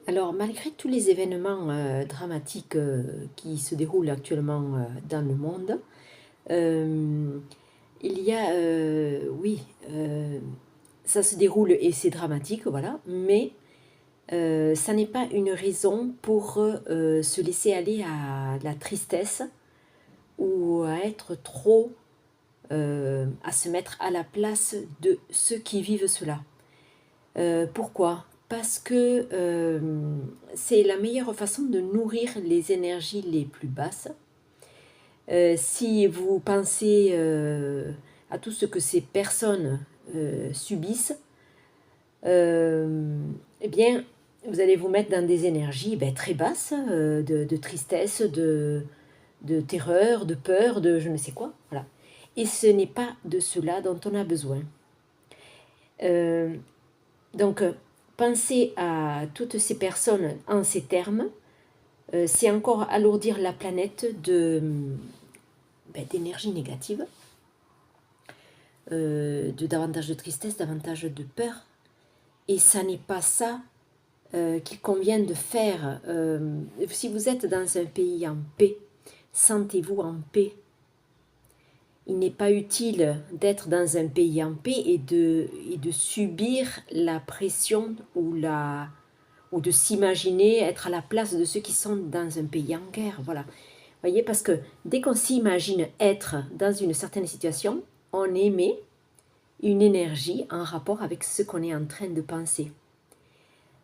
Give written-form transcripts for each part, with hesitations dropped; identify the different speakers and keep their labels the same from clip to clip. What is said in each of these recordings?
Speaker 1: Alors, malgré tous les événements dramatiques qui se déroulent actuellement dans le monde, euh, il y a, oui, ça se déroule et c'est dramatique, voilà, mais ça n'est pas une raison pour se laisser aller à la tristesse ou à être trop, à se mettre à la place de ceux qui vivent cela. Pourquoi? Parce que c'est la meilleure façon de nourrir les énergies les plus basses. Si vous pensez à tout ce que ces personnes subissent, eh bien, vous allez vous mettre dans des énergies très basses, de tristesse, de terreur, de peur, de je ne sais quoi. Voilà. Et ce n'est pas de cela dont on a besoin. Donc, penser à toutes ces personnes en ces termes, c'est encore alourdir la planète d'énergie négative, de davantage de tristesse, davantage de peur. Et ça n'est pas ça qu'il convient de faire. Si vous êtes dans un pays en paix, sentez-vous en paix. Il n'est pas utile d'être dans un pays en paix et de subir la pression ou de s'imaginer être à la place de ceux qui sont dans un pays en guerre. Voilà. Voyez, parce que dès qu'on s'imagine être dans une certaine situation, on émet une énergie en rapport avec ce qu'on est en train de penser.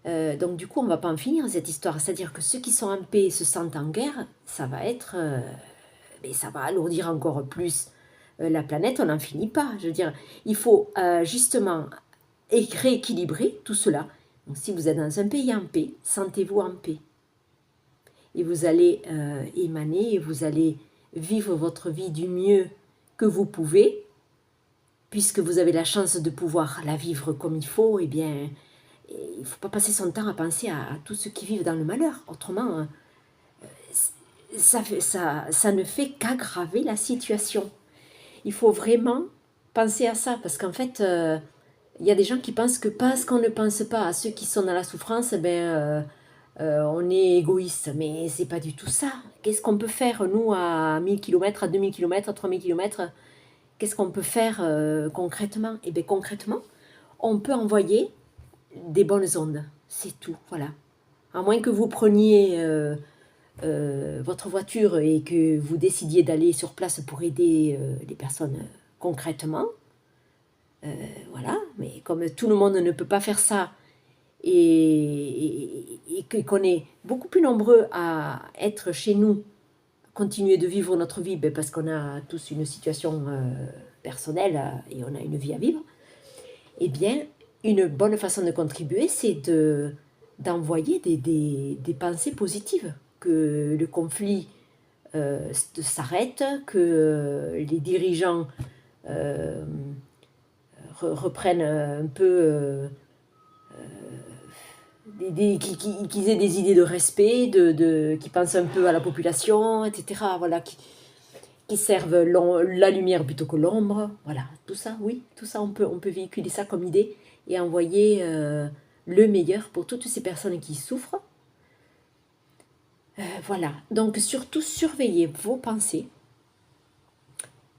Speaker 1: Donc du coup, on ne va pas en finir cette histoire. C'est-à-dire que ceux qui sont en paix et se sentent en guerre, ça va être... ça va alourdir encore plus la planète, on n'en finit pas. Je veux dire, il faut justement rééquilibrer tout cela. Donc, si vous êtes dans un pays en paix, sentez-vous en paix. Et vous allez émaner, et vous allez vivre votre vie du mieux que vous pouvez, puisque vous avez la chance de pouvoir la vivre comme il faut. Eh bien, il ne faut pas passer son temps à penser à tous ceux qui vivent dans le malheur. Autrement, ça ne fait qu'aggraver la situation. Il faut vraiment penser à ça, parce qu'en fait, il y a des gens qui pensent que parce qu'on ne pense pas à ceux qui sont dans la souffrance, on est égoïste. Mais c'est pas du tout ça. Qu'est-ce qu'on peut faire, nous, à 1000 km, à 2000 km, à 3000 km? Qu'est-ce qu'on peut faire concrètement? Eh bien, concrètement, on peut envoyer des bonnes ondes. C'est tout, voilà. À moins que vous preniez votre voiture et que vous décidiez d'aller sur place pour aider les personnes concrètement, voilà, mais comme tout le monde ne peut pas faire ça et qu'on est beaucoup plus nombreux à être chez nous, continuer de vivre notre vie, parce qu'on a tous une situation personnelle et on a une vie à vivre, eh bien, une bonne façon de contribuer, c'est d'envoyer des pensées positives, que le conflit s'arrête, que les dirigeants reprennent un peu, qu'ils aient des idées de respect, qui pensent un peu à la population, etc. Voilà, qui servent la lumière plutôt que l'ombre. Voilà, tout ça, oui, tout ça, on peut véhiculer ça comme idée et envoyer le meilleur pour toutes ces personnes qui souffrent. Voilà, donc surtout surveillez vos pensées.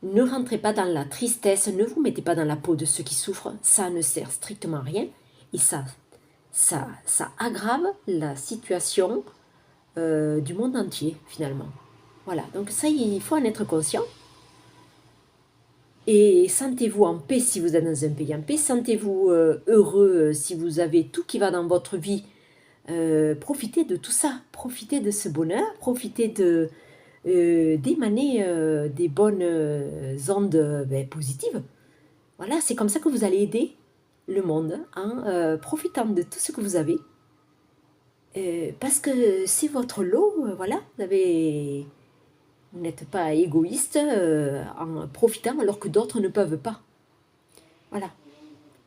Speaker 1: Ne rentrez pas dans la tristesse, ne vous mettez pas dans la peau de ceux qui souffrent, ça ne sert strictement à rien. Et ça aggrave la situation du monde entier, finalement. Voilà, donc ça, il faut en être conscient. Et sentez-vous en paix si vous êtes dans un pays en paix, sentez-vous heureux si vous avez tout qui va dans votre vie. Profitez de tout ça, profitez de ce bonheur, profitez d'émaner des bonnes ondes positives. Voilà, c'est comme ça que vous allez aider le monde en profitant de tout ce que vous avez. Parce que c'est votre lot, voilà, vous n'êtes pas égoïste en profitant alors que d'autres ne peuvent pas. Voilà.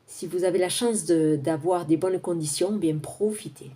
Speaker 1: Si vous avez la chance d'avoir des bonnes conditions, bien profitez.